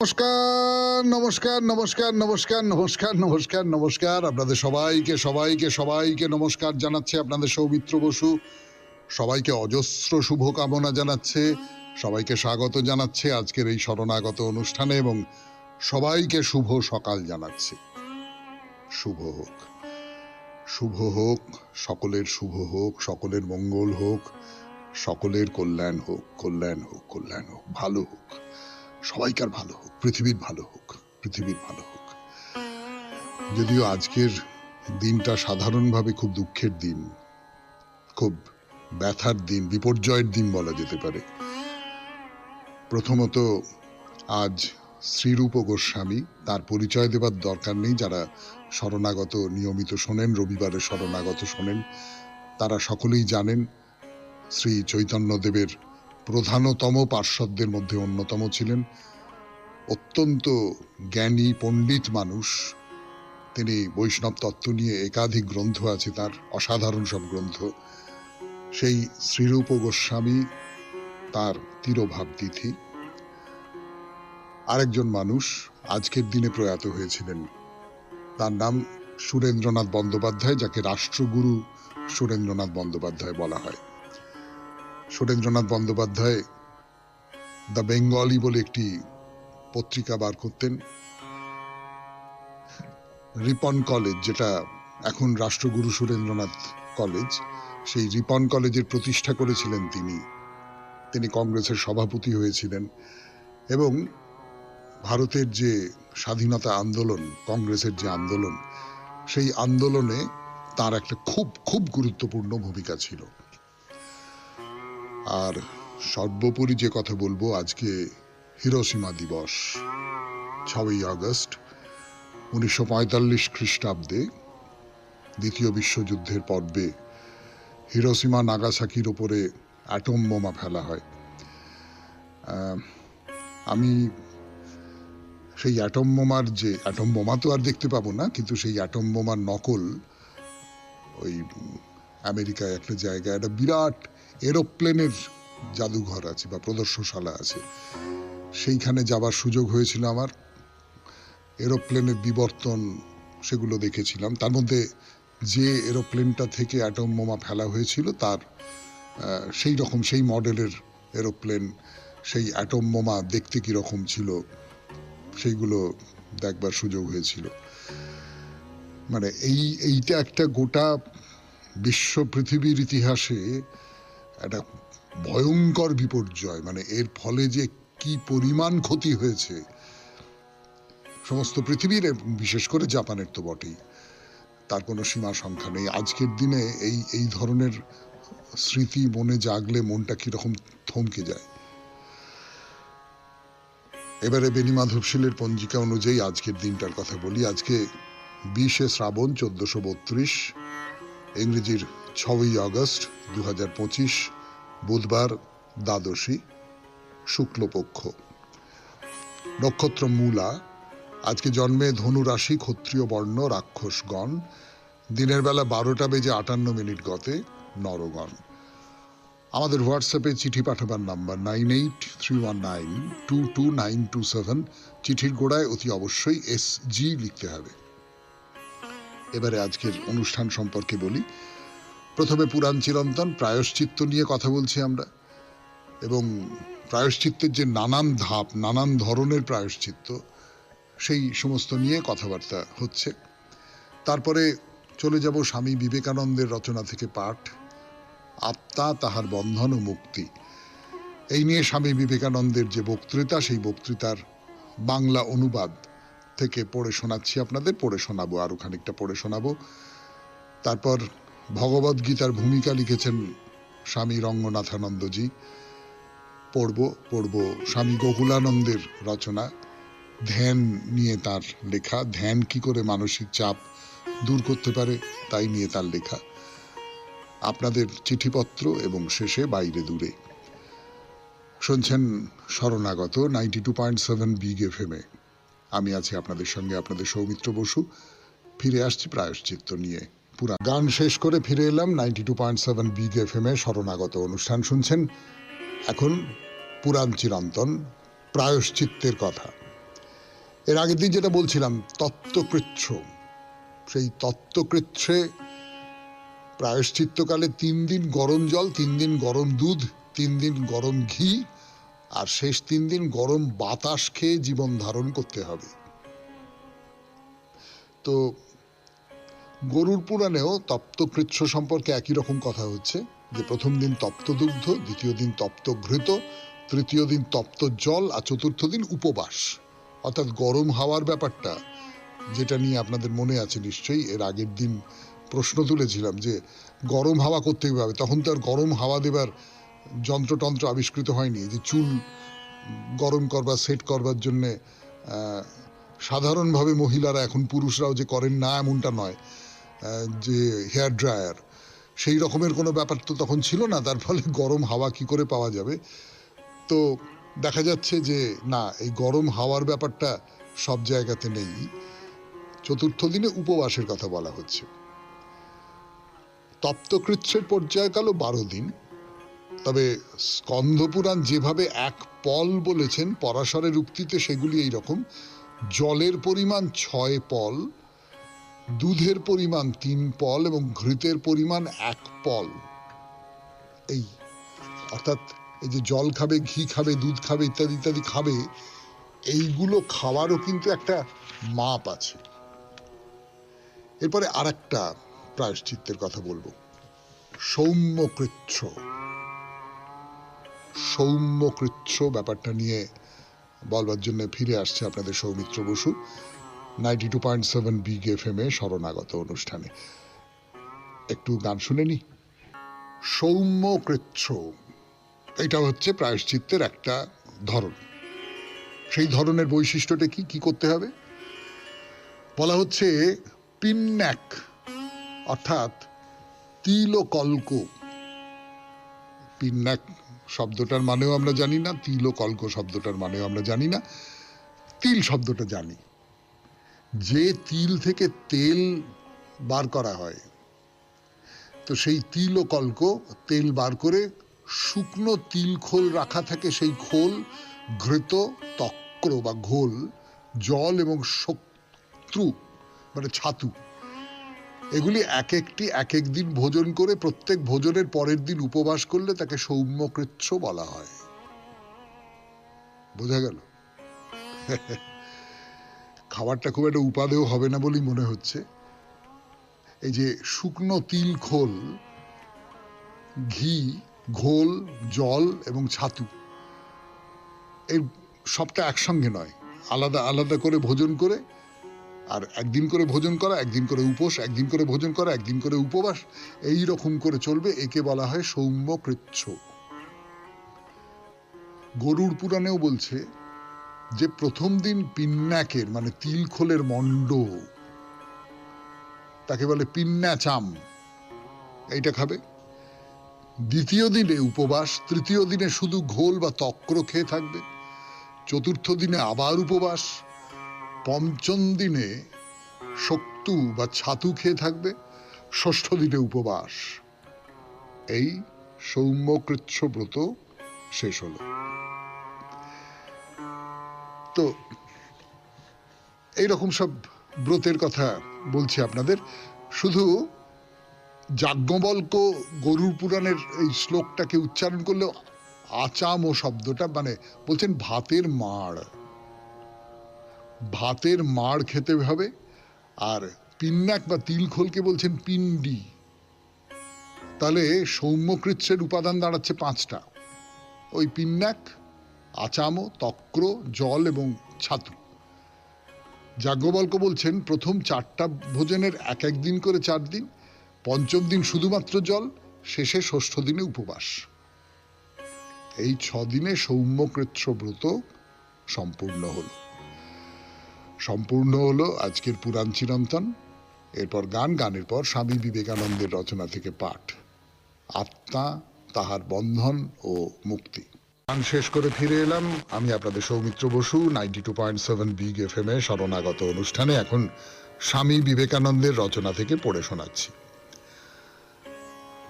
নমস্কার, নমস্কার, নমস্কার, নমস্কার, নমস্কার, নমস্কার, নমস্কার। আপনাদের সবাইকে সবাইকে সবাইকে নমস্কার জানাচ্ছে আপনাদের সৌমিত্র বসু। সবাইকে অজস্র শুভকামনা জানাচ্ছে, সবাইকে স্বাগত জানাচ্ছে আজকের এই শরণাগত অনুষ্ঠানে এবং সবাইকে শুভ সকাল জানাচ্ছে। শুভ হোক, শুভ হোক, সকলের শুভ হোক, সকলের মঙ্গল হোক, সকলের কল্যাণ হোক, কল্যাণ হোক, কল্যাণ হোক, ভালো হোক, সবাইকার ভালো হোক, পৃথিবীর ভালো হোক, পৃথিবীর ভালো হোক। যদিও আজকের দিনটা সাধারণভাবে খুব দুঃখের দিন, খুব ব্যথার দিন, বিপর্যয়ের দিন বলা যেতে পারে। প্রথমত আজ শ্রীরূপ গোস্বামী, তার পরিচয় দেবার দরকার নেই। যারা শরণাগত নিয়মিত শোনেন, রবিবারে শরণাগত শোনেন, তারা সকলেই জানেন শ্রী চৈতন্যদেবের প্রধানতম পার্শ্বদের মধ্যে অন্যতম ছিলেন। অত্যন্ত জ্ঞানী পণ্ডিত মানুষ তিনি। বৈষ্ণব তত্ত্ব নিয়ে একাধিক গ্রন্থ আছে তার, অসাধারণ সব গ্রন্থ। সেই শ্রীরূপ গোস্বামী, তার তিরোভাব তিথি। আরেকজন মানুষ আজকের দিনে প্রয়াত হয়েছিলেন, তার নাম সুরেন্দ্রনাথ বন্দ্যোপাধ্যায়, যাকে রাষ্ট্রগুরু সুরেন্দ্রনাথ বন্দ্যোপাধ্যায় বলা হয়। সুরেন্দ্রনাথ বন্দ্যোপাধ্যায় দ্য বেঙ্গলি বলে একটি পত্রিকা বার করতেন। রিপন কলেজ, যেটা এখন রাষ্ট্রগুরু সুরেন্দ্রনাথ কলেজ, সেই রিপন কলেজের প্রতিষ্ঠা করেছিলেন তিনি। তিনি কংগ্রেসের সভাপতি হয়েছিলেন এবং ভারতের যে স্বাধীনতা আন্দোলন, কংগ্রেসের যে আন্দোলন, সেই আন্দোলনে তার একটা খুব খুব গুরুত্বপূর্ণ ভূমিকা ছিল। আর সর্বোপরি যে কথা বলবো, আজকে হিরোশিমা দিবস, 6ই আগস্ট 1945 খ্রিস্টাব্দে দ্বিতীয় বিশ্বযুদ্ধের পর্বে হিরোশিমা নাগাসাকির ওপরে অ্যাটম বোমা ফেলা হয়। আমি সেই অ্যাটম বোমা তো আর দেখতে পাবো না, কিন্তু সেই অ্যাটম বোমার নকল ওই আমেরিকায় একটা জায়গায় একটা বিরাট এরোপ্লেনের জাদুঘর আছে বা প্রদর্শনশালা আছে, সেইখানে যাবার সুযোগ হয়েছিল আমার। এরোপ্লেনের বিবর্তন সেগুলো দেখেছিলাম। তার মধ্যে যে এরোপ্লেনটা থেকে অ্যাটম বোমা ফেলা হয়েছিল তার সেই রকম, সেই মডেলের এরোপ্লেন, সেই অ্যাটম বোমা দেখতে কীরকম ছিল সেইগুলো দেখবার সুযোগ হয়েছিল। মানে এইটা একটা গোটা বিশ্ব পৃথিবীর ইতিহাসে একটা ভয়ঙ্কর বিপর্যয়। মানে এর ফলে যে কি পরিমাণ ক্ষতি হয়েছে সমস্ত পৃথিবীর, বিশেষ করে জাপানের তো বটেই, তার কোনো সীমা সংখ্যা নেই। আজকের দিনে এই ধরনের স্মৃতি মনে জাগলে মনটা কিরকম থমকে যায়। এবারে বেণীমাধবশীলের পঞ্জিকা অনুযায়ী আজকের দিনটার কথা বলি। আজকে 20শে শ্রাবণ 1432, ইংরেজির 6ই আগস্ট 2025, বুধবার, দ্বাদশী, শুক্লপক্ষ, নক্ষত্র মূলা। আজকে জন্মে ধনু রাশি, ক্ষত্রিয় বর্ণ, রাক্ষসগণ। দিনের বেলা 12টা বেজে 58 গতে নরগণ। আমাদের হোয়াটসঅ্যাপে চিঠি পাঠাবার নাম্বার 9831922927। চিঠির গোড়ায় অতি অবশ্যই SG লিখতে হবে। এবারে আজকের অনুষ্ঠান সম্পর্কে বলি। প্রথমে পুরাণ চিরন্তন, প্রায়শ্চিত্ত নিয়ে কথা বলছি আমরা, এবং প্রায়শ্চিত্তের যে নানান ধাপ, নানান ধরনের প্রায়শ্চিত্ত, সেই সমস্ত নিয়ে কথাবার্তা হচ্ছে। তারপরে চলে যাব স্বামী বিবেকানন্দের রচনা থেকে পাঠ, আত্মা তাহার বন্ধন ও মুক্তি। এই নিয়ে স্বামী বিবেকানন্দের যে বক্তৃতা, সেই বক্তৃতার বাংলা অনুবাদ থেকে পড়ে শোনাচ্ছি আপনাদের, পড়ে শোনাবো, আরও খানিকটা পড়ে শোনাবো। তারপর ভগবদ্গীতার ভূমিকা লিখেছেন স্বামী রঙ্গনাথানন্দজি, পড়ব স্বামী গোকুলানন্দের রচনা, ধ্যান নিয়ে তার লেখা, ধ্যান কি করে মানসিক চাপ দূর করতে পারে তাই নিয়ে তার লেখা। আপনাদের চিঠিপত্র এবং শেষে বাইরে দূরে। শুনছেন শরণাগত 92.7 বিগ FM-এ। আমি আছি আপনাদের সঙ্গে, আপনাদের সৌমিত্র বসু। ফিরে আসছি প্রায়শ্চিত্ত নিয়ে। পুরা গান শেষ করে ফিরে এলাম 92.7 বিগ FM-এ। শরণাগত অনুষ্ঠান শুনছেন। এখন পুরাণ চিরন্তন, প্রায়শ্চিত্তের কথা। এর আগের দিন যেটা বলছিলাম তত্ত্বকৃচ্ছ, সেই তত্ত্বকৃচ্ছে প্রায়শ্চিত্তকালে 3 দিন গরম জল, 3 দিন গরম দুধ, 3 দিন গরম ঘি, আর শেষ 3 দিন গরম বাতাস খেয়ে জীবন ধারণ করতে হবে। তো গরুর পুরাণেও তপ্তকৃচ্ছ সম্পর্কে একই রকম কথা হচ্ছে, যে প্রথম দিন তপ্ত দুগ্ধ, দ্বিতীয় দিন তপ্ত ঘৃত, তৃতীয় দিন তপ্ত জল, আর চতুর্থ দিন উপবাস। অর্থাৎ গরম হাওয়ার ব্যাপারটা, যেটা নিয়ে আপনাদের মনে আছে নিশ্চয়ই, এর আগের দিন প্রশ্ন তুলেছিলাম যে গরম হাওয়া করতে হবে, তখন তো আর গরম হাওয়া দেবার যন্ত্রতন্ত্র আবিষ্কৃত হয়নি, যে চুল গরম করবার, সেট করবার জন্যে সাধারণভাবে মহিলারা, এখন পুরুষরাও যে করেন না এমনটা নয়, যে হেয়ার ড্রায়ার, সেই রকমের কোনো ব্যাপার তো তখন ছিল না। তার ফলে গরম হাওয়া কি করে পাওয়া যাবে? তো দেখা যাচ্ছে যে না, এই গরম হাওয়ার ব্যাপারটা সব জায়গাতে নেই। চতুর্থ দিনে উপবাসের কথা বলা হচ্ছে। তপ্তকৃচ্ছের পর্যায়কালও 12 দিন। তবে স্কন্ধপুরাণ যেভাবে 1 পল বলেছেন পরাশরের উক্তিতে, সেগুলি এই রকম: জলের পরিমাণ 6 পল, দুধের পরিমাণ 3 পল এবং ঘৃতের পরিমাণ 1 পল। এই অর্থাৎ এই যে জল খাবে, ঘি খাবে, দুধ খাবে, ইত্যাদি ইত্যাদি খাবে, এইগুলো খাওয়ারও কিন্তু একটা মাপ আছে। এরপরে আর একটা প্রায়শ্চিত্তের কথা বলবো, সৌম্যকৃচ্ছ। সৌম্যকৃচ্ছ ব্যাপারটা নিয়ে বলবার জন্য ফিরে আসছে আপনাদের সৌমিত্র বসু 92.7 বিগ FM শরণাগত অনুষ্ঠানে। একটু গান শুনে নি। সৌম্যকৃচ্ছ এটা হচ্ছে প্রায়শ্চিত্তের একটা ধরন। সেই ধরনের বৈশিষ্ট্যটা কি কি করতে হবে বলা হচ্ছে? পিন্নাক অর্থাৎ তিল ও কল্ক। পিন্নাক শব্দটার মানেও আমরা জানি না, তিল ও কল্ক শব্দটার মানেও আমরা জানি না। তিল শব্দটা জানি। যে তিল থেকে তেল বার করা হয়, তো সেই তিল ও কল্ক, তেল বার করে শুকনো তিল খোল রাখা থাকে, সেই খোল, ঘৃত, তক্র বা ঘোল, জল এবং শত্রু মানে ছাতু, এগুলি এক একটি এক এক দিন ভোজন করে প্রত্যেক ভোজনের পরের দিন উপবাস করলে তাকে সৌম্যকৃচ্ছ বলা হয়। বোঝা গেল? খাবারটা খুব একটা উপাদেয় হবে না বলেই মনে হচ্ছে। এই যে শুকনো তিল খোল, ঘি, ঘোল, জল এবং ছাতু, এই সবটা একসঙ্গে নয়, আলাদা আলাদা করে ভোজন করে, আর একদিন করে ভোজন করা, একদিন করে উপোস, একদিন করে ভোজন করা, একদিন করে উপবাস, এই রকম করে চলবে। একে বলা হয় সৌম্যকৃচ্ছ। গরুড় পুরাণেও বলছে যে প্রথম দিন পিন্নাকের মানে তিল খোলের মণ্ড, তাকে বলে পিন্নাচাম, এইটা খাবে। দ্বিতীয় দিনে উপবাস, তৃতীয় দিনে শুধু ঘোল বা তক্র খেয়ে থাকবে, চতুর্থ দিনে আবার উপবাস, পঞ্চম দিনে শক্তু বা ছাতু খেয়ে থাকবে, ষষ্ঠ দিনে উপবাস। এই সৌম্যকৃচ্ছ ব্রত শেষ হলো। তো এইরকম সব ব্রতের কথা বলছি আপনাদের। শুধু যাজ্ঞবল্ক্য গরুর পুরাণের এই শ্লোকটাকে উচ্চারণ করলেও আচাম ও শব্দটা মানে বলছেন ভাতের মাড়, ভাতের মাড় খেতে হবে। আর পিন্নাক বা তিলখোলকে বলছেন পিণ্ডি। তাহলে সৌম্যকৃচ্ছের উপাদান দাঁড়াচ্ছে 5টা, ওই পিন্নাক, আচামো, তক্র, জল এবং ছাতু। যাজ্ঞবল্ক্য বলছেন প্রথম 4টা ভোজনের এক এক দিন করে 4 দিন, পঞ্চম দিন শুধুমাত্র জল, শেষে ষষ্ঠ দিনে উপবাস। এই 6 দিনে সৌম্যকৃচ্ছ ব্রত সম্পূর্ণ হলো। সম্পূর্ণ হলো আজকের পুরাণ চিরন্তন। এরপর গান, গানের পর স্বামী বিবেকানন্দের রচনা থেকে পাঠ, আত্মা, তাহার বন্ধন ও মুক্তি। গান শেষ করে ফিরে এলাম আমি আপনাদের সৌমিত্র বসু 92.7 বিগ FM শরণাগত অনুষ্ঠানে। এখন স্বামী বিবেকানন্দের রচনা থেকে পড়ে শোনাচ্ছি।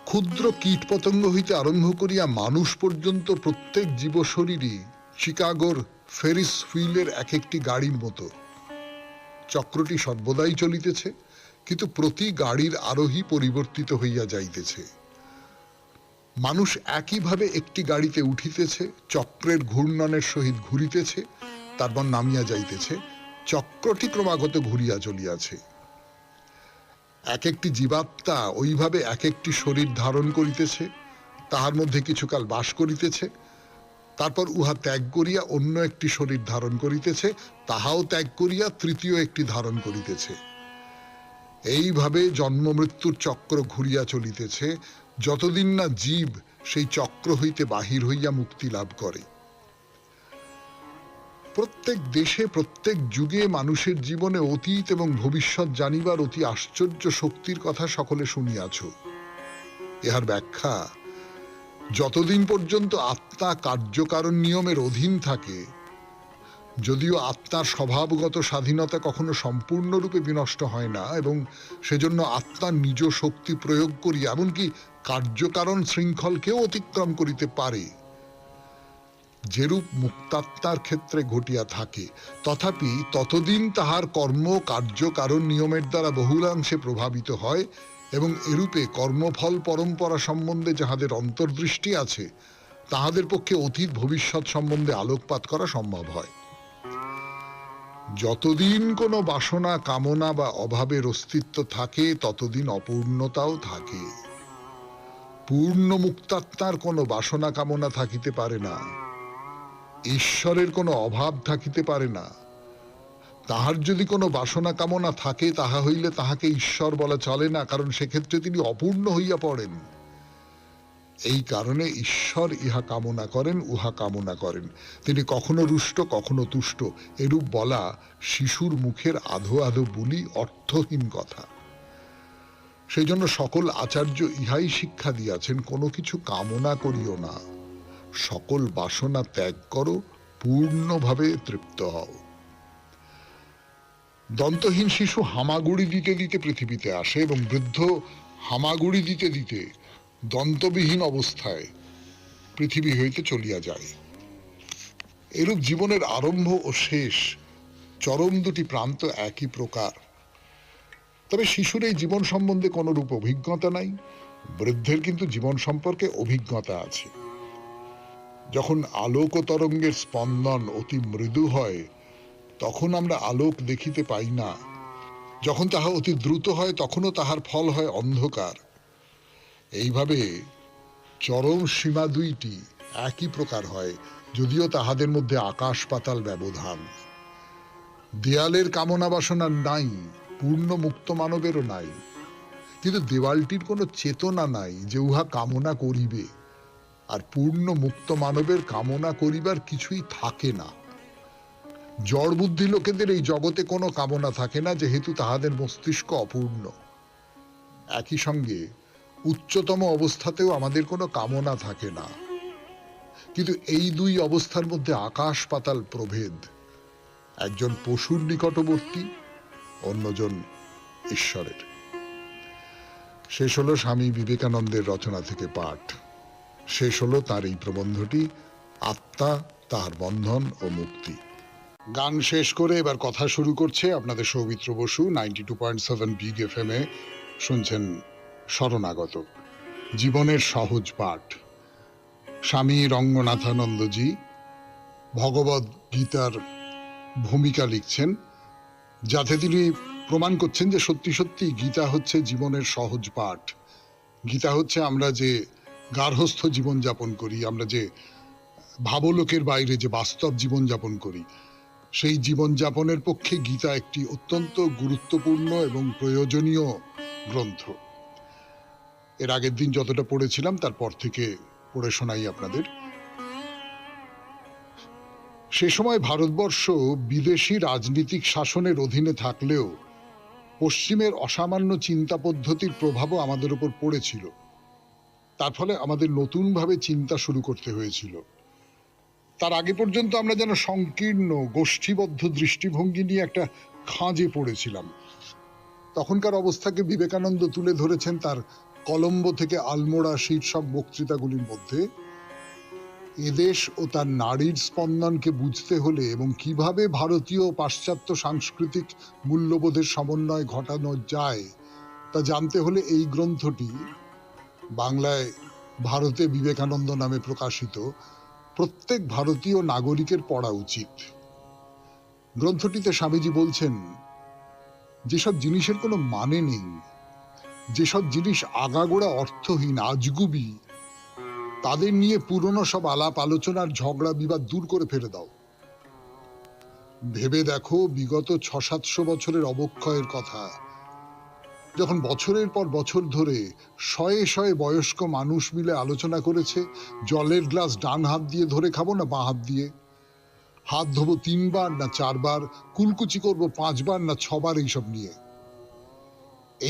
ক্ষুদ্র কীট পতঙ্গ হইতে আরম্ভ করিয়া মানুষ পর্যন্ত প্রত্যেক জীব শরীরই চিকাগোর ফেরিস হুইলের এক একটি গাড়ির মতো। চক্রটি সর্বদাই চলিতেছে, কিন্তু প্রতি গাড়ির আরোহী পরিবর্তিত হইয়া যাইতেছে। মানুষ একইভাবে একটি গাড়িতে উঠিতেছে, চক্রের ঘূর্ণনের সহিত ঘুরিতেছে, তারপর নামিয়া যাইতেছে, চক্রটি ক্রমাগত ঘুরিয়া চলিয়াছে। এক একটি জীবাত্মা ওইভাবে এক একটি শরীর ধারণ করিতেছে, তাহার মধ্যে কিছুকাল বাস করিতেছে, তারপর উহা ত্যাগ করিয়া অন্য একটি শরীর ধারণ করিতেছে, তাহাও ত্যাগ করিয়া তৃতীয় একটি ধারণ করিতেছে। এইভাবে জন্ম মৃত্যুর চক্র ঘুরিয়া চলিতেছে, যতদিন না জীব সেই চক্র হইতে বাহির হইয়া মুক্তি লাভ করে। প্রত্যেক দেশে প্রত্যেক যুগে মানুষের জীবনে অতীত এবং ভবিষ্যৎ জানিবার অতি আশ্চর্য শক্তির কথা সকলে শুনিয়াছ। ইহার ব্যাখ্যা, যতদিন পর্যন্ত আত্মা কার্যকারণ নিয়মের অধীন থাকে, যদিও আত্মার স্বভাবগত স্বাধীনতা কখনো সম্পূর্ণরূপে বিনষ্ট হয় না এবং সেজন্য আত্মার নিজ শক্তি প্রয়োগ করি এমনকি কার্যকারণ শৃঙ্খলকেও অতিক্রম করিতে পারে, যেরূপ মুক্তাত্মার ক্ষেত্রে ঘটিয়া থাকে, তথাপি ততদিন তাহার কর্ম কার্যকারণ নিয়মের দ্বারা বহুলাংশে প্রভাবিত হয় এবং এরূপে কর্মফল পরম্পরা সম্বন্ধে যাহাদের অন্তর্দৃষ্টি আছে, তাহাদের পক্ষে অতীত ভবিষ্যৎ সম্বন্ধে আলোকপাত করা সম্ভব হয়। যতদিন কোনো বাসনা, কামনা বা অভাবের অস্তিত্ব থাকে, ততদিন অপূর্ণতাও থাকে। পূর্ণ মুক্তাত্মার কোনো বাসনা কামনা থাকিতে পারে না, ঈশ্বরের কোনো অভাব থাকিতে পারে না। তাহার যদি কোনো বাসনা কামনা থাকে, তাহা হইলে তাহাকে ঈশ্বর বলা চলে না, কারণ সেক্ষেত্রে তিনি অপূর্ণ হইয়া পড়েন। এই কারণে ঈশ্বর ইহা কামনা করেন, উহা কামনা করেন। তিনি কখনো রুষ্ট, কখনো তুষ্ট। এরূপ বলা শিশুর মুখের আধো আধো বুলি, অর্থহীন কথা। সেই জন্য সকল আচার্য ইহাই শিক্ষা দিয়াছেন, কোনো কিছু কামনা করিও না, সকল বাসনা ত্যাগ করো, পূর্ণভাবে তৃপ্ত হও। দন্তহীন শিশু হামাগুড়ি দিতে দিতে পৃথিবীতে আসে এবং বৃদ্ধ হামাগুড়ি দিতে দিতে দন্তবিহীন অবস্থায় পৃথিবী হইতে চলিয়া যায়। এরূপ জীবনের আরম্ভ ও শেষ, চরম দুটি প্রান্ত একই প্রকার। তবে শিশুর এই জীবন সম্বন্ধে কোনরূপ অভিজ্ঞতা নাই, বৃদ্ধের কিন্তু জীবন সম্পর্কে অভিজ্ঞতা আছে। যখন আলোক ও তরঙ্গের স্পন্দন অতি মৃদু হয়, তখন আমরা আলোক দেখিতে পাই না। যখন তাহা অতি দ্রুত হয়, তখনও তাহার ফল হয় অন্ধকার। এইভাবে চরম সীমা দুইটি একই প্রকার হয়, যদিও তাহাদের মধ্যে আকাশ পাতাল ব্যবধান। দেয়ালের কামনা বাসনা নাই, পূর্ণ মুক্ত মানবেরও নাই, কিন্তু দেওয়ালটির কোনো চেতনা নাই যে উহা কামনা করিবে। আর পূর্ণ মুক্ত মানবের কামনা করিবার কিছুই থাকে না। জড় বুদ্ধি লোকেদের এই জগতে কোনো কামনা থাকে না, যেহেতু তাহাদের মস্তিষ্ক অপূর্ণ। একই সঙ্গে উচ্চতম অবস্থাতেও আমাদের কোনো কামনা থাকে না, কিন্তু এই দুই অবস্থার মধ্যে আকাশ পাতাল প্রভেদ। একজন পশুর নিকটবর্তী, অন্যজন ঈশ্বরের। শেষ হলো স্বামী বিবেকানন্দের রচনা থেকে পাঠ। শেষ হলো তার এই প্রবন্ধটি, আত্মা, তাহার বন্ধন ও মুক্তি। গান শেষ করে এবার কথা শুরু করছে আপনাদের সৌমিত্র বসু। 92.7 বিগ FM এ শুনছেন শরণাগত, জীবনের সহজ পাঠ। স্বামী রঙ্গনাথানন্দজি ভগবদ গীতার ভূমিকা লিখছেন, যাতে তিনি প্রমাণ করছেন যে সত্যি সত্যি গীতা হচ্ছে জীবনের সহজ পাঠ। গীতা হচ্ছে আমরা যে গার্হস্থ্য জীবনযাপন করি, আমরা যে ভাবলোকের বাইরে যে বাস্তব জীবনযাপন করি, সেই জীবনযাপনের পক্ষে গীতা একটি অত্যন্ত গুরুত্বপূর্ণ এবং প্রয়োজনীয় গ্রন্থ। এর আগের দিন যতটা পড়েছিলাম তারপর থেকে পড়ে শোনাই আপনাদের। সে সময় ভারতবর্ষ বিদেশি রাজনীতিক শাসনের অধীনে থাকলেও পশ্চিমের অসামান্য চিন্তা পদ্ধতির প্রভাবও আমাদের উপর পড়েছিল। তার ফলে আমাদের নতুনভাবে চিন্তা শুরু করতে হয়েছিল। তার আগে পর্যন্ত আমরা যেন সংকীর্ণ গোষ্ঠীবদ্ধ দৃষ্টিভঙ্গি নিয়ে একটা খাঁজে পড়েছিলাম। তখনকার অবস্থাকে বিবেকানন্দ তুলে ধরেছেন তার কলম্বো থেকে আলমোড়া শীর্ষক বক্তৃতাগুলির মধ্যে। এদেশ ও তার নারীর স্পন্দনকে বুঝতে হলে এবং কিভাবে ভারতীয় পাশ্চাত্য সাংস্কৃতিক মূল্যবোধের সমন্বয় ঘটানো যায় তা জানতে হলে এই গ্রন্থটি, বাংলায় ভারতে বিবেকানন্দ নামে প্রকাশিত, প্রত্যেক ভারতীয় নাগরিকের পড়া উচিত। গ্রন্থটিতে স্বামীজি বলছেন, যেসব জিনিসের কোনো মানে নেই, যেসব জিনিস আগাগোড়া অর্থহীন, আজগুবি, তাদের নিয়ে পুরনো সব আলাপ আলোচনার ঝগড়া বিবাদ দূর করে ফেলে দাও। ভেবে দেখো বিগত 600-700 বছরের অবক্ষয়ের কথা, যখন বছরের পর বছর ধরে শয়ে শয়ে বয়স্ক মানুষ মিলে আলোচনা করেছে জলের গ্লাস ডান হাত দিয়ে ধরে খাবো না বাঁ হাত দিয়ে, হাত ধোবো 3 বার না 4 বার, কুলকুচি করবো 5 বার না 6 বার, এইসব নিয়ে।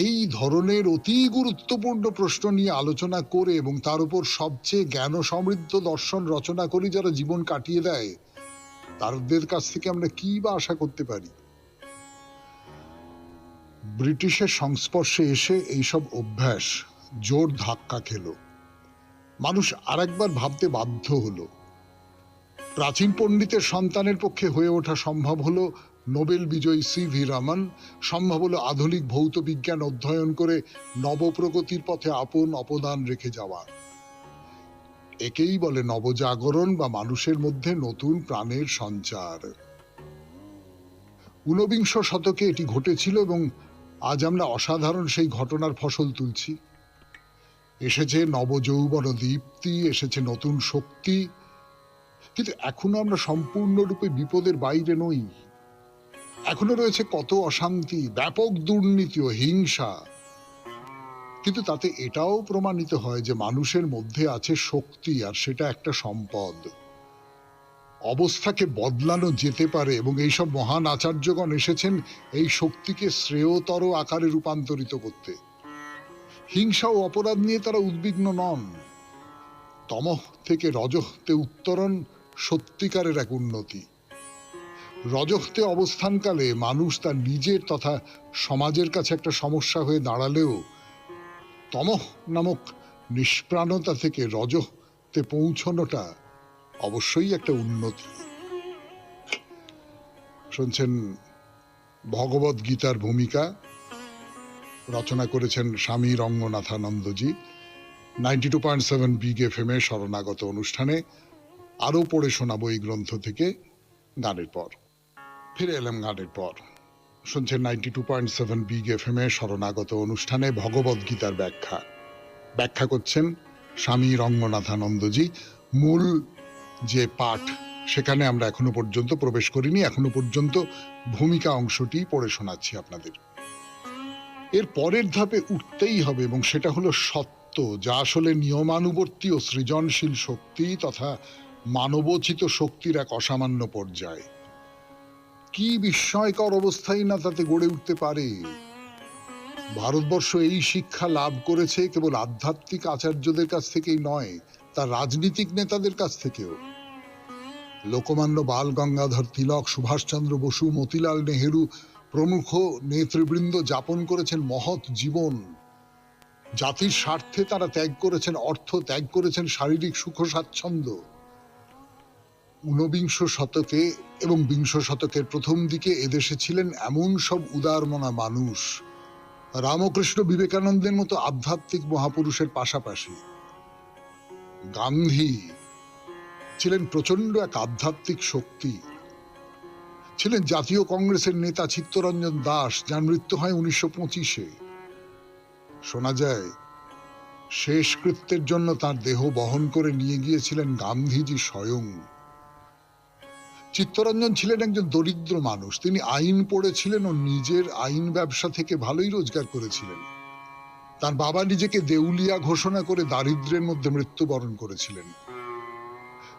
এই ধরনের অতি গুরুত্বপূর্ণ প্রশ্ন নিয়ে আলোচনা করে এবং তার উপর সবচেয়ে জ্ঞান সমৃদ্ধ দর্শন রচনা করে যারা জীবন কাটিয়ে দেয়, তাদের কাছ থেকে আমরা কি বা আশা করতে পারি? ব্রিটিশের সংস্পর্শে এসে এইসব অভ্যাস জোর ধাক্কা খেল। মানুষ আরেকবার ভাবতে বাধ্য হলো। প্রাচীন পণ্ডিতের সন্তানের পক্ষে হয়ে ওঠা সম্ভব হলো নোবেল বিজয়ী CV রামন, সম্ভব হলো আধুনিক ভৌত বিজ্ঞান অধ্যয়ন করে নবপ্রগতির পথে আপন অবদান রেখে যাওয়া। একেই বলে নবজাগরণ বা মানুষের মধ্যে নতুন প্রাণের সঞ্চার। ঊনবিংশ শতকে এটি ঘটেছিল এবং আজ আমরা অসাধারণ সেই ঘটনার ফসল তুলছি। এসেছে নবযৌবন দীপ্তি, এসেছে নতুন শক্তি, কিন্তু এখনো আমরা সম্পূর্ণরূপে বিপদের বাইরে নই। এখনো রয়েছে কত অশান্তি, ব্যাপক দুর্নীতি ও হিংসা, কিন্তু তাতে এটাও প্রমাণিত হয় যে মানুষের মধ্যে আছে শক্তি, আর সেটা একটা সম্পদ। অবস্থাকে বদলানো যেতে পারে এবং এইসব মহান আচার্যগণ এসেছেন এই শক্তিকে শ্রেয়তর আকারে রূপান্তরিত করতে। হিংসা ও অপরাধ নিয়ে তারা উদ্বিগ্ন নন। তমঃ থেকে রজঃতে উত্তরণ সত্যিকারের এক উন্নতি। রজঃতে অবস্থানকালে মানুষ তার নিজের তথা সমাজের কাছে একটা সমস্যা হয়ে দাঁড়ালেও তমঃ নামক নিষ্প্রাণতা থেকে রজঃতে পৌঁছনোটা অবশ্যই একটা উন্নতি। শুনছেন ভগবদ গীতার ভূমিকা, রচনা করেছেন স্বামী রঙ্গনাথানন্দজি। 92.7 বিগ FM এ শরণাগত অনুষ্ঠানে আরো পড়ে শোনাবো এই গ্রন্থ থেকে গানের পর। ফিরে এলাম গানের পর। শুনছেন 92.7 বিগ FM এ শরণাগত অনুষ্ঠানে ভগবদ গীতার ব্যাখ্যা করছেন স্বামী রঙ্গনাথানন্দজি। মূল যে পাঠ সেখানে আমরা এখনো পর্যন্ত প্রবেশ করিনি, এখনো পর্যন্ত ভূমিকা অংশটি পড়ে শোনাচ্ছি আপনাদের। এর পরের ধাপে উঠতেই হবে এবং সেটা হলো সত্য, যা আসলে নিয়মানুবর্তী ও সৃজনশীল শক্তি তথা মানবোচিত শক্তির এক অসামান্য পর্যায়। কি বিস্ময়কর অবস্থাই না তাতে গড়ে উঠতে পারে। ভারতবর্ষ এই শিক্ষা লাভ করেছে কেবল আধ্যাত্মিক আচার্যদের কাছ থেকেই নয়, তার রাজনীতিক নেতাদের কাছ থেকেও। লোকমান্য বাল গঙ্গাধর তিলক, সুভাষচন্দ্র বসু, মতিলাল নেহেরু প্রমুখ নেতৃবৃন্দ যাপন করেছেন মহৎ জীবন। জাতির স্বার্থে তারা ত্যাগ করেছেন অর্থ, ত্যাগ করেছেন শারীরিক সুখ স্বাচ্ছন্দ্য। ঊনবিংশ শতকে এবং বিংশ শতকের প্রথম দিকে এদেশে ছিলেন এমন সব উদারমনা মানুষ, রামকৃষ্ণ বিবেকানন্দের মতো আধ্যাত্মিক মহাপুরুষের পাশাপাশি গান্ধী ছিলেন প্রচন্ড এক আধ্যাত্মিক শক্তি। ছিলেন জাতীয় কংগ্রেসের নেতা চিত্তরঞ্জন দাস, যার মৃত্যু হয় 1925-এ। শোনা যায় শেষকৃত্যের জন্য তার দেহ বহন করে নিয়ে গিয়েছিলেন গান্ধীজি স্বয়ং। চিত্তরঞ্জন ছিলেন একজন দরিদ্র মানুষ। তিনি আইন পড়েছিলেন ও নিজের আইন ব্যবসা থেকে ভালোই রোজগার করেছিলেন। তার বাবা নিজেকে দেউলিয়া ঘোষণা করে দারিদ্র্যের মধ্যে মৃত্যুবরণ করেছিলেন।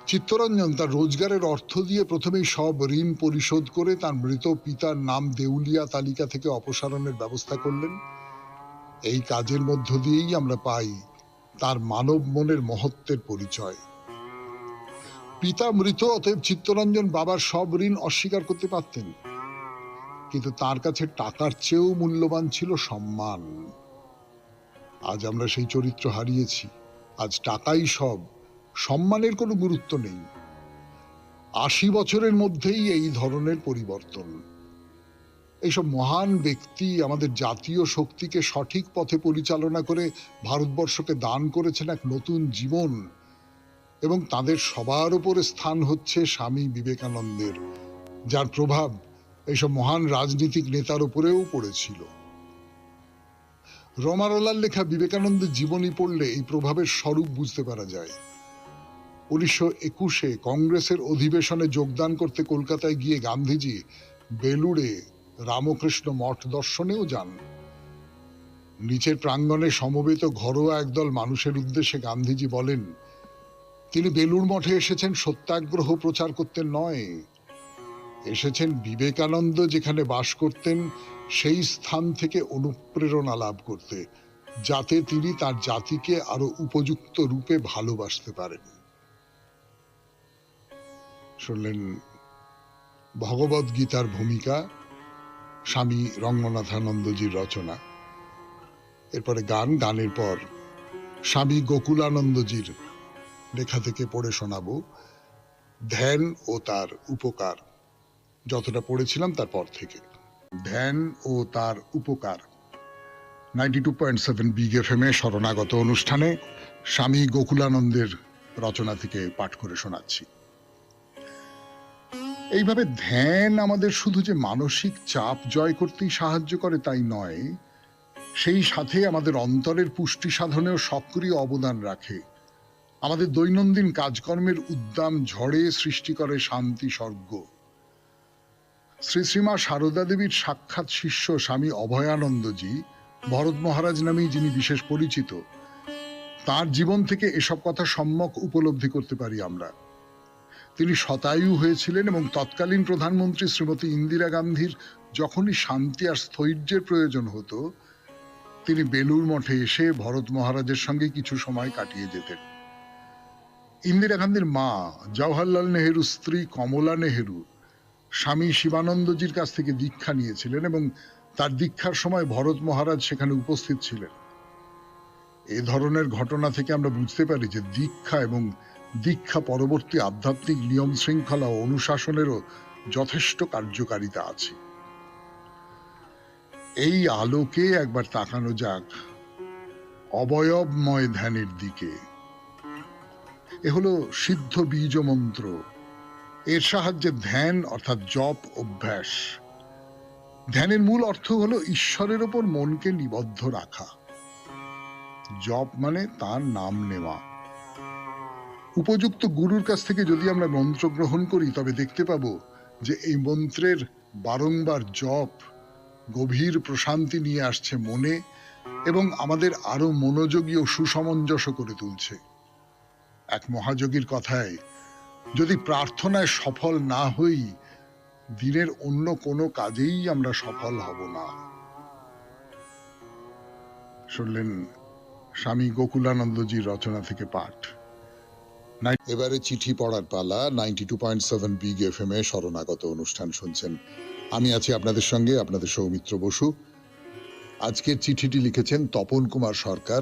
চিত্তরঞ্জন তার রোজগারের অর্থ দিয়ে প্রথমেই সব ঋণ পরিশোধ করে তার মৃত পিতার নাম দেউলিয়া তালিকা থেকে অপসারণের ব্যবস্থা করলেন। এই কাজের মধ্য দিয়েই আমরা পাই তার মানব মনের মহত্বের পরিচয়। পিতা মৃত, অতএব চিত্তরঞ্জন বাবার সব ঋণ অস্বীকার করতে পারতেন, কিন্তু তার কাছে টাকার চেয়েও মূল্যবান ছিল সম্মান। আজ আমরা সেই চরিত্র হারিয়েছি। আজ টাকাই সব, সম্মানের কোনো গুরুত্ব নেই। ৮০ বছরের মধ্যেই এই ধরনের পরিবর্তন। এইসব মহান ব্যক্তি আমাদের জাতীয় শক্তিকে সঠিক পথে পরিচালনা করে ভারতবর্ষকে দান করেছেন এক নতুন জীবন, এবং তাদের সবার উপরে স্থান হচ্ছে স্বামী বিবেকানন্দের, যার প্রভাব এইসব মহান রাজনীতিক নেতার উপরেও পড়েছিল। রমারলার লেখা বিবেকানন্দের জীবনী পড়লে এই প্রভাবের স্বরূপ বুঝতে পারা যায়। 1921-এ কংগ্রেসের অধিবেশনে যোগদান করতে কলকাতায় গিয়ে গান্ধীজি বেলুড়ে রামকৃষ্ণ মঠ দর্শনেও যান। নিচের প্রাঙ্গণে সমবেত ঘরোয়া একদল মানুষের উদ্দেশ্যে গান্ধীজি বলেন, তিনি বেলুড় মঠে এসেছেন সত্যাগ্রহ প্রচার করতে নয়, এসেছেন বিবেকানন্দ যেখানে বাস করতেন সেই স্থান থেকে অনুপ্রেরণা লাভ করতে, যাতে তিনি তার জাতিকে আরো উপযুক্ত রূপে ভালোবাসতে পারেন। শুনলেন ভগবদ গীতার ভূমিকা, স্বামী রঙ্গনাথানন্দজির রচনা। এরপরে গানের পর স্বামী গোকুলানন্দজির লেখা থেকে পড়ে শোনাবো ধ্যান ও তার উপকার। যতটা পড়েছিলাম তারপর থেকে। ধ্যান ও তার উপকার 92.7 বিগ এফএম এ শরণাগত অনুষ্ঠানে স্বামী গোকুলানন্দের রচনা থেকে পাঠ করে শোনাচ্ছি। এইভাবে ধ্যান আমাদের শুধু যে মানসিক চাপ জয় করতেই সাহায্য করে তাই নয়, সেই সাথে আমাদের অন্তরের পুষ্টি সাধনেও সক্রিয় অবদান রাখে। আমাদের দৈনন্দিন কাজকর্মের উদ্দাম ঝড়ে সৃষ্টি করে শান্তি স্বর্গ। শ্রী শ্রীমা সারদা দেবীর সাক্ষাৎ শিষ্য স্বামী অভয়ানন্দজি, ভরত মহারাজ নামেই যিনি বিশেষ পরিচিত, তার জীবন থেকে এসব কথা সম্যক উপলব্ধি করতে পারি আমরা। তিনি শতায়ু হয়েছিলেন এবং তৎকালীন প্রধানমন্ত্রী শ্রীমতী ইন্দিরা গান্ধীর যখনই শান্তি আর স্থৈর্যের প্রয়োজন হতো, তিনি বেলুড় মঠে এসে ভরত মহারাজের সঙ্গে কিছু সময় কাটিয়ে যেতেন। ইন্দিরা গান্ধীর মা জওহরলাল নেহেরু স্ত্রী কমলা নেহেরু স্বামী শিবানন্দজির কাছ থেকে দীক্ষা নিয়েছিলেন এবং তার দীক্ষার সময় ভরত মহারাজ সেখানে উপস্থিত ছিলেন। এ ধরনের ঘটনা থেকে আমরা বুঝতে পারি যে দীক্ষা এবং দীক্ষা পরবর্তী আধ্যাত্মিক নিয়ম শৃঙ্খলা ও অনুশাসনেরও যথেষ্ট কার্যকারিতা আছে। এই আলোকে একবার তাকানো যাক অবয়বময় ধ্যানের দিকে। এ হলো সিদ্ধ বীজ মন্ত্র। এর সাহায্যে ধ্যান অর্থাৎ জপ অভ্যাস। ধ্যানের মূল অর্থ হলো ঈশ্বরের ওপর মনকে নিবদ্ধ রাখা। জপ মানে তার নাম নেওয়া। উপযুক্ত গুরুর কাছ থেকে যদি আমরা মন্ত্র গ্রহণ করি তবে দেখতে পাবো যে এই মন্ত্রের বারংবার জপ গভীর প্রশান্তি নিয়ে আসছে মনে এবং আমাদের আরো মনোযোগী ও সুসমঞ্জস করে তুলছে। এক মহাযোগীর কথায়, যদি প্রার্থনায় সফল না হই, দিনের অন্য কোনো কাজেই আমরা সফল হব না। শুনলেন স্বামী গোকুলানন্দজির রচনা থেকে পাঠ। এবারে চিঠি পড়ার পালা। 92.7 বিগ এফএম এ শরণাগত অনুষ্ঠান শুনছেন। আমি আছি আপনাদের সঙ্গে, আপনাদের সৌমিত্র বসু। আজকের চিঠিটি লিখেছেন তপন কুমার সরকার,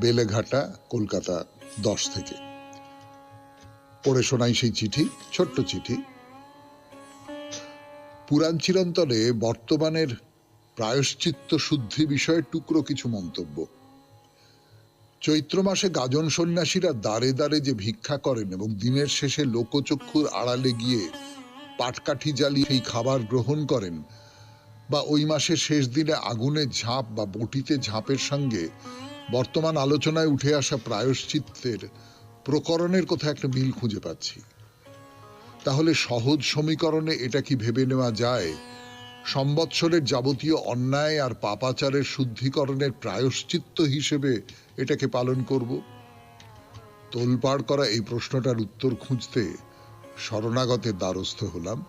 বেলেঘাটা, কলকাতা 10 থেকে। পড়ে শোনাই সেই চিঠি। ছোট্ট চিঠি। পুরাণ চিরন্তরে বর্তমানের প্রায়শ্চিত্ত শুদ্ধি বিষয়ে টুকরো কিছু মন্তব্য। চৈত্র মাসে গাজন সন্ন্যাসীরা দ্বারে দ্বারে যে ভিক্ষা করেন এবং দিনের শেষে লোকচক্ষুর আড়ালে গিয়ে পাটকাঠি জ্বালিয়ে সেই খাবার গ্রহণ করেন, বা ওই মাসের শেষ দিনে আগুনে ঝাঁপ বা বটিতে ঝাঁপের সঙ্গে বর্তমান আলোচনায় উঠে আসা প্রায়শ্চিত্তের প্রকরণের কোথাও একটা মিল খুঁজে পাচ্ছি। তাহলে সহজ সমীকরণে এটা কি ভেবে নেওয়া যায়, সম্বৎসরের যাবতীয় অন্যায় আর পাপাচারের শুদ্ধিকরণের প্রায়শ্চিত্ত হিসেবে এটাকে পালন করব? তোলপাড় করা এই প্রশ্নটার উত্তর খুঁজতে শরণাগতের দ্বারস্থ হলাম।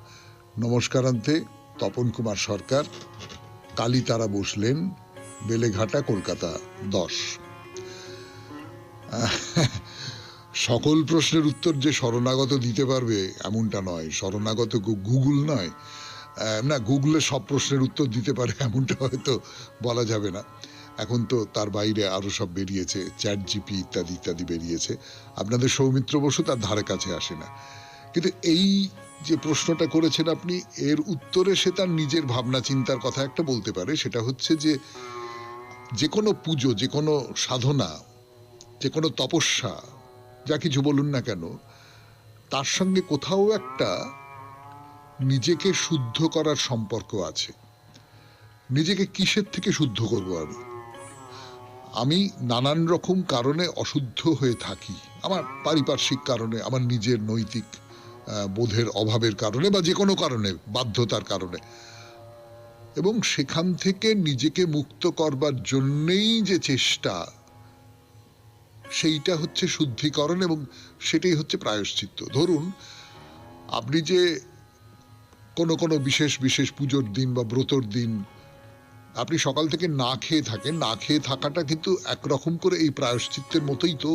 নমস্কারান্তে, তপন কুমার সরকার, কালীতারা বসলেন, বেলেঘাটা, কলকাতা 10। সকল প্রশ্নের উত্তর যে শরণাগত দিতে পারবে এমনটা নয়। শরণাগত গুগল নয়, না, গুগলে সব প্রশ্নের উত্তর দিতে পারে এমনটা হয়তো বলা যাবে না। এখন তো তার বাইরে আরো সব বেরিয়েছে, চ্যাট জিপি ইত্যাদি ইত্যাদি বেরিয়েছে। আপনাদের সৌমিত্র বসু তার ধারে কাছে আসে না। কিন্তু এই যে প্রশ্নটা করেছেন আপনি, এর উত্তরে সে তার নিজের ভাবনা চিন্তার কথা একটা বলতে পারে। সেটা হচ্ছে যে কোনো পুজো, যে কোনো সাধনা, যে কোনো তপস্যা, যা কিছু বলুন না কেন, তার সঙ্গে কোথাও একটা নিজেকে শুদ্ধ করার সম্পর্ক আছে। নিজেকে কিসের থেকে শুদ্ধ করব? আমি নানান রকম কারণে অশুদ্ধ হয়ে থাকি। আমার পারিপার্শ্বিক কারণে, আমার নিজের নৈতিক বোধের অভাবের কারণে, বা যে কোনো কারণে, বাধ্যতার কারণে। এবং সেখান থেকে নিজেকে মুক্ত করবার জন্যেই যে চেষ্টা, সেইটা হচ্ছে শুদ্ধিকরণ, এবং সেটাই হচ্ছে প্রায়শ্চিত্ত। ধরুন, আপনি যে কোনো কোনো বিশেষ বিশেষ পুজোর দিন বা ব্রতর দিন আপনি সকাল থেকে না খেয়ে থাকেন, না খেয়ে থাকাটা কিন্তু একরকম করে এই প্রায়শ্চিত্তের মতোই তো।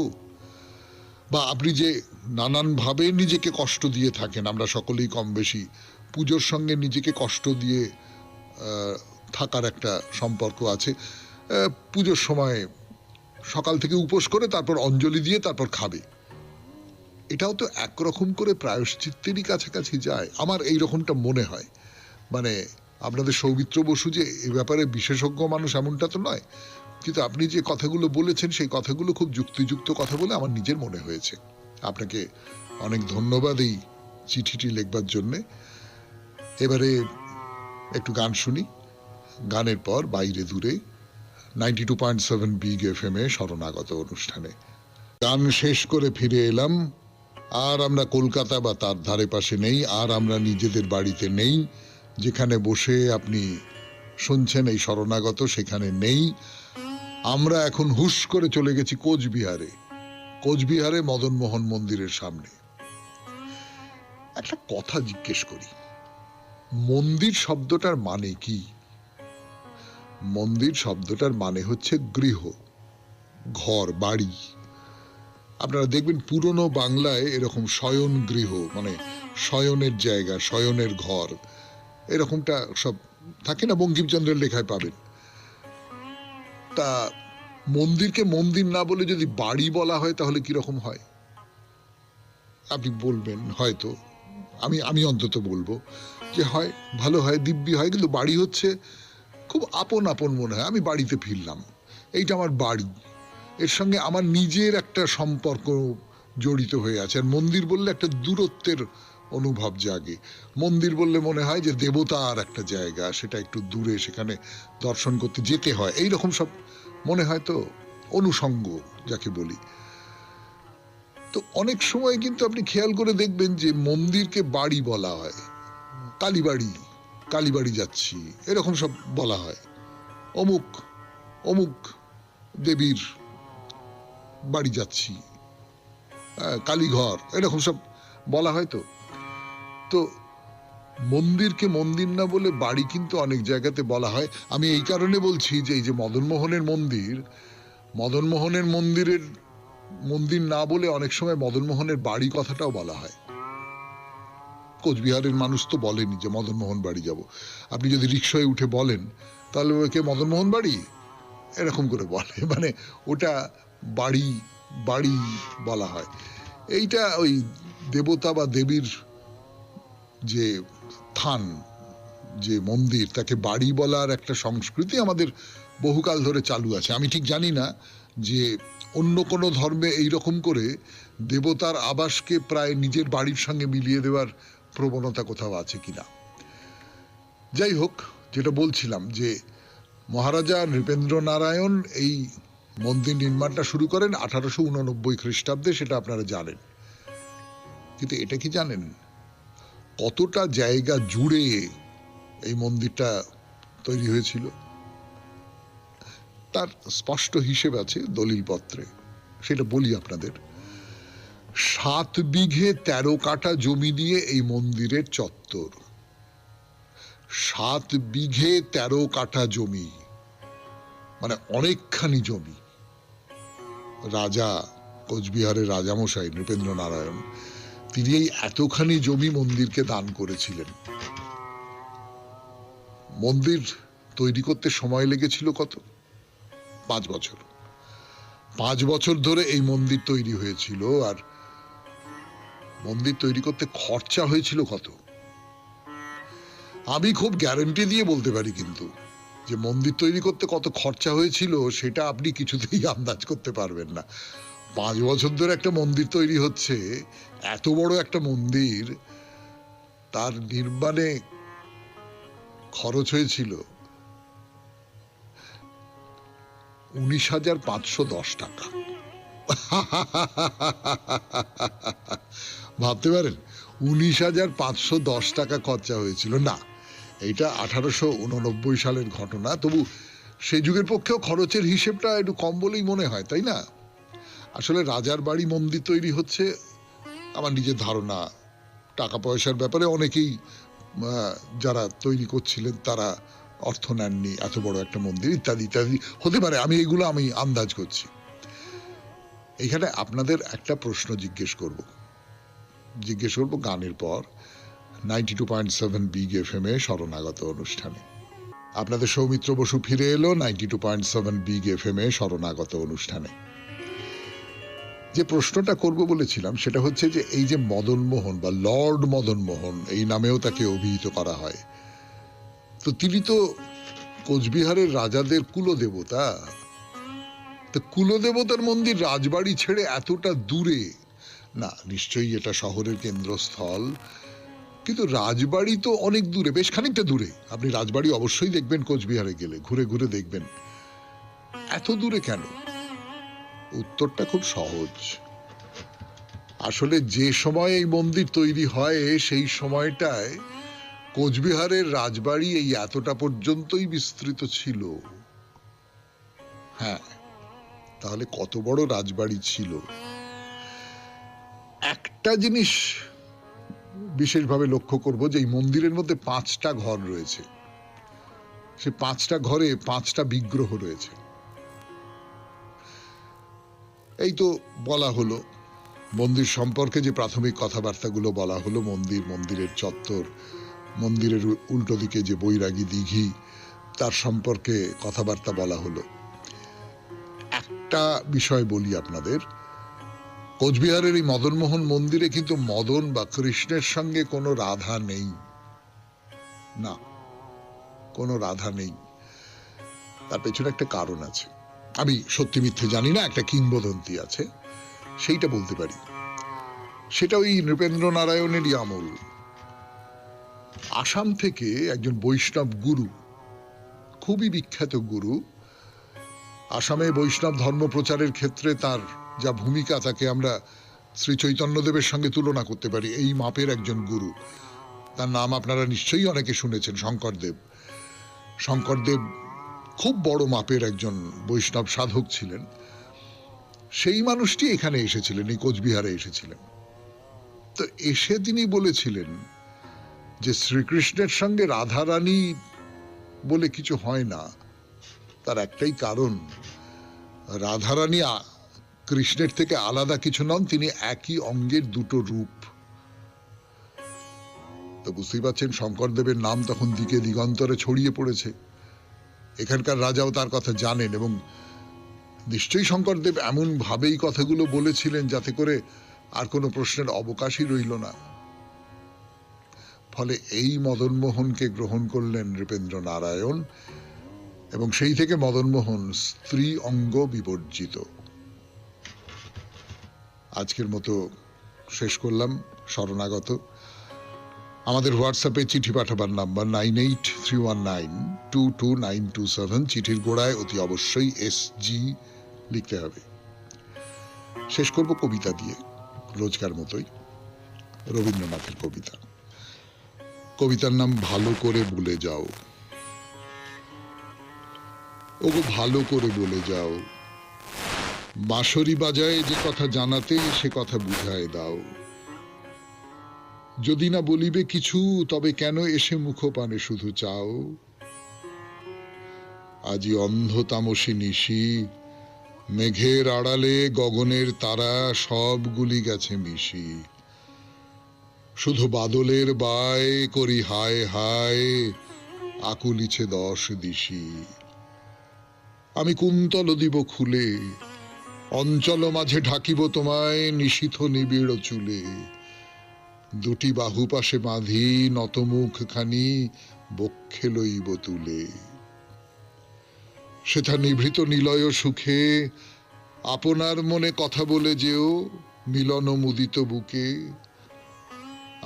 বা আপনি যে নানানভাবে নিজেকে কষ্ট দিয়ে থাকেন, আমরা সকলেই কম বেশি পুজোর সঙ্গে নিজেকে কষ্ট দিয়ে থাকার একটা সম্পর্ক আছে। পুজোর সময় সকাল থেকে উপোস করে তারপর অঞ্জলি দিয়ে তারপর খাবে, এটাও তো একরকম করে প্রায়শ্চিত্তেরই কাছাকাছি যায়, আমার এই রকমটা মনে হয়। মানে আপনাদের সৌমিত্র বসু যে এ ব্যাপারে বিশেষজ্ঞ মানুষ এমনটা তো নয়, কিন্তু আপনি যে কথাগুলো বলেছেন সেই কথাগুলো খুব যুক্তিযুক্ত কথা বলে আমার নিজের মনে হয়েছে। আপনাকে অনেক ধন্যবাদ এই চিঠিটি লিখবার জন্যে। এবারে একটু গান শুনি, গানের পর বাইরে দূরে 92.7 বিগ FM এ শরণাগত অনুষ্ঠানে। গান শেষ করে ফিরে এলাম। আর আমরা কলকাতা বা তার ধারে পাশে নেই, আর আমরা নিজেদের বাড়িতে নেই। যেখানে বসে আপনি শুনছেন এই শরণাগত, সেখানে নেই। আমরা এখন হুশ করে চলে গেছি কোচবিহারে। কোচবিহারে মদন মোহন মন্দিরের সামনে। একটা কথা জিজ্ঞেস করি, মন্দির শব্দটার মানে কি? মন্দির শব্দটার মানে হচ্ছে গৃহ, ঘর, বাড়ি। আপনারা দেখবেন পুরনো বাংলায় এরকম শয়ন গৃহ, মানে শয়নের জায়গা, শয়নের ঘর, এরকমটা সব থাকে না, বঙ্কিমচন্দ্রের লেখায় পাবেন। তা মন্দিরকে মন্দির না বলে যদি বাড়ি বলা হয় তাহলে কিরকম হয়? আপনি বলবেন হয়তো, আমি অন্তত বলবো যে হয়, ভালো হয়, দিব্যি হয়। কিন্তু বাড়ি হচ্ছে খুব আপন আপন মনে হয়, আমি বাড়িতে ফিরলাম, এইটা আমার বাড়ি, এর সঙ্গে আমার নিজের একটা সম্পর্ক জড়িত হয়ে আছে। আর মন্দির বললে একটা দূরত্বের অনুভব জাগে। মন্দির বললে মনে হয় যে দেবতার একটা জায়গা, সেটা একটু দূরে, সেখানে দর্শন করতে যেতে হয়, এইরকম সব মনে হয় তো, অনুষঙ্গ যাকে বলি। তো অনেক সময় কিন্তু আপনি খেয়াল করে দেখবেন যে মন্দিরকে বাড়ি বলা হয়, কালীবাড়ি, কালীবাড়ি যাচ্ছি, এরকম সব বলা হয়। অমুক অমুক দেবীর বাড়ি যাচ্ছি, কালীঘর, এরকম সব বলা হয়। তো তো মন্দিরকে মন্দির না বলে বাড়ি কিন্তু অনেক জায়গাতে বলা হয়। আমি এই কারণে বলছি যে এই যে মদনমোহনের মন্দির, মদনমোহনের মন্দিরের মন্দির না বলে অনেক সময় মদনমোহনের বাড়ি কথাটাও বলা হয়। কোচবিহারের মানুষ তো বলেনি যে মদনমোহন বাড়ি যাব। আপনি যদি রিক্সায় উঠে বলেন তাহলে ওকে মদনমোহন বাড়ি এরকম করে বলে, মানে ওটা বাড়ি বাড়ি বলা হয়। এইটা ওই দেবতা বা দেবীর যে থান, যে মন্দির, তাকে বাড়ি বলার একটা সংস্কৃতি আমাদের বহুকাল ধরে চালু আছে। আমি ঠিক জানি না যে অন্য কোনো ধর্মে এইরকম করে দেবতার আবাসকে প্রায় নিজের বাড়ির সঙ্গে মিলিয়ে দেওয়ার প্রবণতা কোথাও আছে কিনা। যাই হোক, যেটা বলছিলাম যে মহারাজা নৃপেন্দ্র নারায়ণ এই মন্দির নির্মাণটা শুরু করেন 1889 খ্রিস্টাব্দে, সেটা আপনারা জানেন। কিন্তু এটা কি জানেন কতটা জায়গা জুড়ে এই মন্দিরটা তৈরি হয়েছিল? তার স্পষ্ট হিসেব আছে দলিলপত্রে, সেটা বলি আপনাদের। 7 বিঘে 13 কাঠা জমি নিয়ে এই মন্দিরের চত্বর। 7 বিঘে 13 কাঠা জমি, মানে অনেকখানি জমি। রাজা, কোচবিহারের রাজামশাই নৃপেন্দ্র নারায়ণ, তিনি এই এতখানি জমি মন্দিরকে দান করেছিলেন। মন্দির তৈরি করতে সময় লেগেছিল কত? 5 বছর। 5 বছর ধরে এই মন্দির তৈরি হয়েছিল। আর মন্দির তৈরি করতে খরচা হয়েছিল কত? আমি খুব গ্যারান্টি দিয়ে বলতে পারি কিন্তু যে মন্দির তৈরি করতে কত খরচা হয়েছিল সেটা আপনি কিছুতেই আন্দাজ করতে পারবেন না। 5 বছর ধরে একটা মন্দির তৈরি হচ্ছে, এত বড় একটা মন্দির, তার নির্মাণে খরচ হয়েছিল 19,510 টাকা। ভাবতে পারেন 19,510 টাকা খরচা হয়েছিল। না, এটা 1889 সালের ঘটনা, তবু সেই যুগের পক্ষেও খরচের হিসেবটা একটু কম বলেই মনে হয়, তাই না? আসলে রাজার বাড়ি মন্দির তৈরি হচ্ছে, আমার নিজের ধারণা, টাকা পয়সার ব্যাপারে অনেকেই যারা তৈরি করছিলেন তারা অর্থ নেননি এত বড় একটা মন্দির, ইত্যাদি ইত্যাদি হতে পারে। আমি আন্দাজ করছি। এখানে আপনাদের একটা প্রশ্ন জিজ্ঞেস করব গানের পর 92.7 বিগ FM এ শরণাগত অনুষ্ঠানে। আপনাদের সৌমিত্র বসু ফিরে এলো 92.7 বিগ FM এ শরণাগত অনুষ্ঠানে। যে প্রশ্নটা করব বলেছিলাম সেটা হচ্ছে যে এই যে মদনমোহন বা লর্ড মদনমোহন, এই নামেও তাকে অভিহিত করা হয়, তো তিনি তো কোচবিহারের রাজাদের কুলদেবতা। তো কুলদেবতার মন্দির রাজবাড়ি ছেড়ে এতটা দূরে, না নিশ্চয়ই এটা শহরের কেন্দ্রস্থল, কিন্তু রাজবাড়ি তো অনেক দূরে, বেশ খানিকটা দূরে। আপনি রাজবাড়ি অবশ্যই দেখবেন কোচবিহারে গেলে, ঘুরে ঘুরে দেখবেন। এত দূরে কেন? উত্তরটা খুব সহজ। আসলে যে সময় এই মন্দির তৈরি হয় সেই সময়টায় কোচবিহারের রাজবাড়ি এই এতটা পর্যন্তই বিস্তৃত ছিল। হ্যাঁ, তাহলে কত বড় রাজবাড়ি ছিল। একটা জিনিস বিশেষভাবে লক্ষ্য করব যে এই মন্দিরের মধ্যে 5টা ঘর রয়েছে। সে 5টা ঘরে 5টা বিগ্রহ রয়েছে। এই তো বলা হলো মন্দির সম্পর্কে, যে প্রাথমিক কথাবার্তাগুলো বলা হলো, মন্দিরের চত্বর, মন্দিরের উল্টো দিকে যে বৈরাগী দিঘি, তার সম্পর্কে কথাবার্তা বলা হলো। একটা বিষয় বলি আপনাদের, কোচবিহারের এই মদনমোহন মন্দিরে কিন্তু মদন বা কৃষ্ণের সঙ্গে কোনো রাধা নেই। না, কোনো রাধা নেই। তার পেছনে একটা কারণ আছে। আমি সত্যি মিথ্যে জানি না, একটা কিংবদন্তি আছে, সেইটা বলতে পারি। সেটা ওই নৃপেন্দ্র নারায়ণেরই আমল। আসাম থেকে একজন বৈষ্ণব গুরু, খুবই বিখ্যাত গুরু, আসামে বৈষ্ণব ধর্ম প্রচারের ক্ষেত্রে তার যা ভূমিকা, তাকে আমরা শ্রী চৈতন্যদেবের সঙ্গে তুলনা করতে পারি। এই মাপের একজন গুরু, তার নাম আপনারা নিশ্চয়ই অনেকে শুনেছেন, শঙ্করদেব। শঙ্করদেব খুব বড় মাপের একজন বৈষ্ণব সাধক ছিলেন। সেই মানুষটি এখানে এসেছিলেন, এই কোচবিহারে এসেছিলেন। তো এসে তিনি বলেছিলেন যে শ্রীকৃষ্ণের সঙ্গে রাধারানী বলে কিছু হয় না। তার একটাই কারণ, রাধারানী কৃষ্ণের থেকে আলাদা কিছু নন, তিনি একই অঙ্গের দুটো রূপ। তো বুঝতেই পারছেন শঙ্করদেবের নাম তখন দিকে দিগন্তরে ছড়িয়ে পড়েছে। এখানকার রাজাও তার কথা জানেন, এবং নিশ্চয়ই শঙ্করদেব এমন ভাবেই কথাগুলো বলেছিলেন যাতে করে আর কোনো প্রশ্নের অবকাশই রইল না। ফলে এই মদনমোহনকে গ্রহণ করলেন নৃপেন্দ্র নারায়ণ, এবং সেই থেকে মদনমোহন স্ত্রী অঙ্গ বিবর্জিত। আজকের মতো শেষ করলাম শরণাগত। আমাদের হোয়াটসঅ্যাপে চিঠি পাঠাবার নাম্বার 9831922927। চিঠির গোড়ায় অতি অবশ্যই SG লিখতে হবে। শেষ করব কবিতা দিয়ে, রোজকার মতোই, রবীন্দ্রনাথের কবিতা। কবিতার নাম ভালো করে বলে যাও। ওগো ভালো করে বলে যাও, বাঁশরি বাজায় যে কথা জানাতে সে কথা বুঝায় দাও। যদি না বলিবে কিছু তবে কেন এসে মুখপানে শুধু চাও। আজি অন্ধ তামসী নিশি, মেঘের আড়ালে গগনের তারা সবগুলি গেছে মিশি। শুধু বাদলের বায় করি হায় হায়, আকুলিছে 10 দিশি। আমি কুন্তল দিব খুলে, অঞ্চল মাঝে ঢাকিব তোমায় নিশীথ নিবিড় চুলে। দুটি বাহু পাশে বাঁধি নতমুখ খানি বক্ষে লইব তুলে। সেথা নিভৃত নিলয় সুখে আপনার মনে কথা বলে যেও মিলন মুদিত বুকে।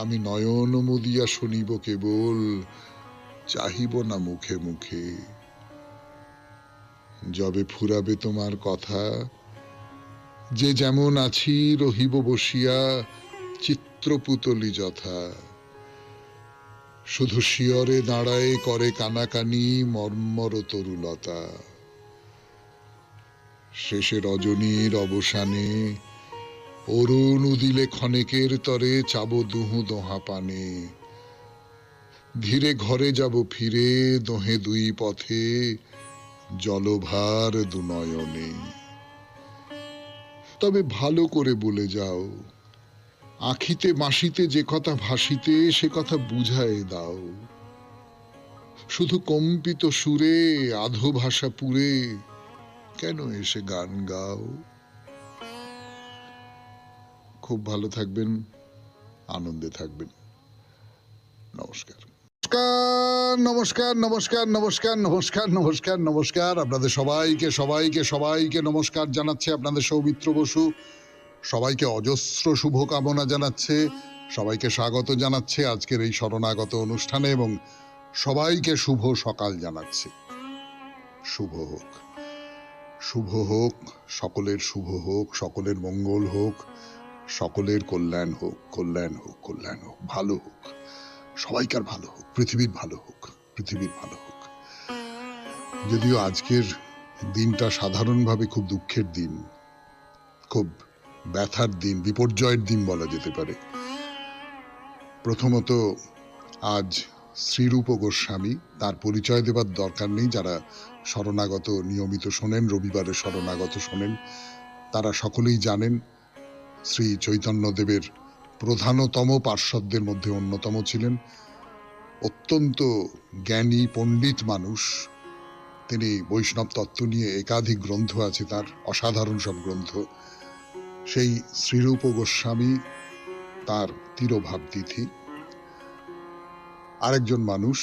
আমি নয়ন মুদিয়া শুনিব কেবল, চাহিব না মুখে মুখে। যবে ফুরাবে তোমার কথা, যে যেমন আছি রহিব বসিয়া চিত্রপুতলি যথা। শুধু শিয়রে দাঁড়ায় করে কানাকানি মর্মর তরুলতা। শেষে রজনীর অবসানে অরুণ উদিলে ক্ষণেকের তরে চাব দুহু দোহা পানে। ধীরে ঘরে যাব ফিরে দোহে দুই পথে জলভার দুনয়নে। তবে ভালো করে বলে যাও, আখিতে মাসিতে যে কথা ভাসিতে সে কথা বুঝায় দাও। শুধু কম্পিত সুরে আধো ভাষা পুরে কেন এসে গান গাও। খুব ভালো থাকবেন, আনন্দে থাকবেন। নমস্কার নমস্কার নমস্কার নমস্কার নমস্কার নমস্কার নমস্কার। আপনাদের সবাইকে সবাইকে সবাইকে নমস্কার জানাচ্ছে আপনাদের সৌমিত্র বসু। সবাইকে অজস্র শুভকামনা জানাচ্ছে, সবাইকে স্বাগত জানাচ্ছে আজকের এই শরণাগত অনুষ্ঠানে এবং সবাইকে শুভ সকাল জানাচ্ছে। শুভ হোক, শুভ হোক, সকলের শুভ হোক, সকলের মঙ্গল হোক, সকলের কল্যাণ হোক, কল্যাণ হোক, কল্যাণ হোক, ভালো হোক, সবাইকার ভালো হোক, পৃথিবীর ভালো হোক, পৃথিবীর ভালো হোক। যদিও আজকের দিনটা সাধারণভাবে খুব দুঃখের দিন, খুব ব্যথার দিন, বিপর্যয়ের দিন বলা যেতে পারে। প্রথমত আজ শ্রীরূপ গোস্বামী, তার পরিচয় দেবার দরকার নেই। যারা শরণাগত নিয়মিত শোনেন, রবিবারে শরণাগত শোনেন, তারা সকলেই জানেন শ্রী চৈতন্যদেবের প্রধানতম পার্শ্বদের মধ্যে অন্যতম ছিলেন। অত্যন্ত জ্ঞানী পণ্ডিত মানুষ তিনি। বৈষ্ণব তত্ত্ব নিয়ে একাধিক গ্রন্থ আছে তার, অসাধারণ সব গ্রন্থ। সেই শ্রীরূপ গোস্বামী, তার তিরোভাব তিথি। আরেকজন মানুষ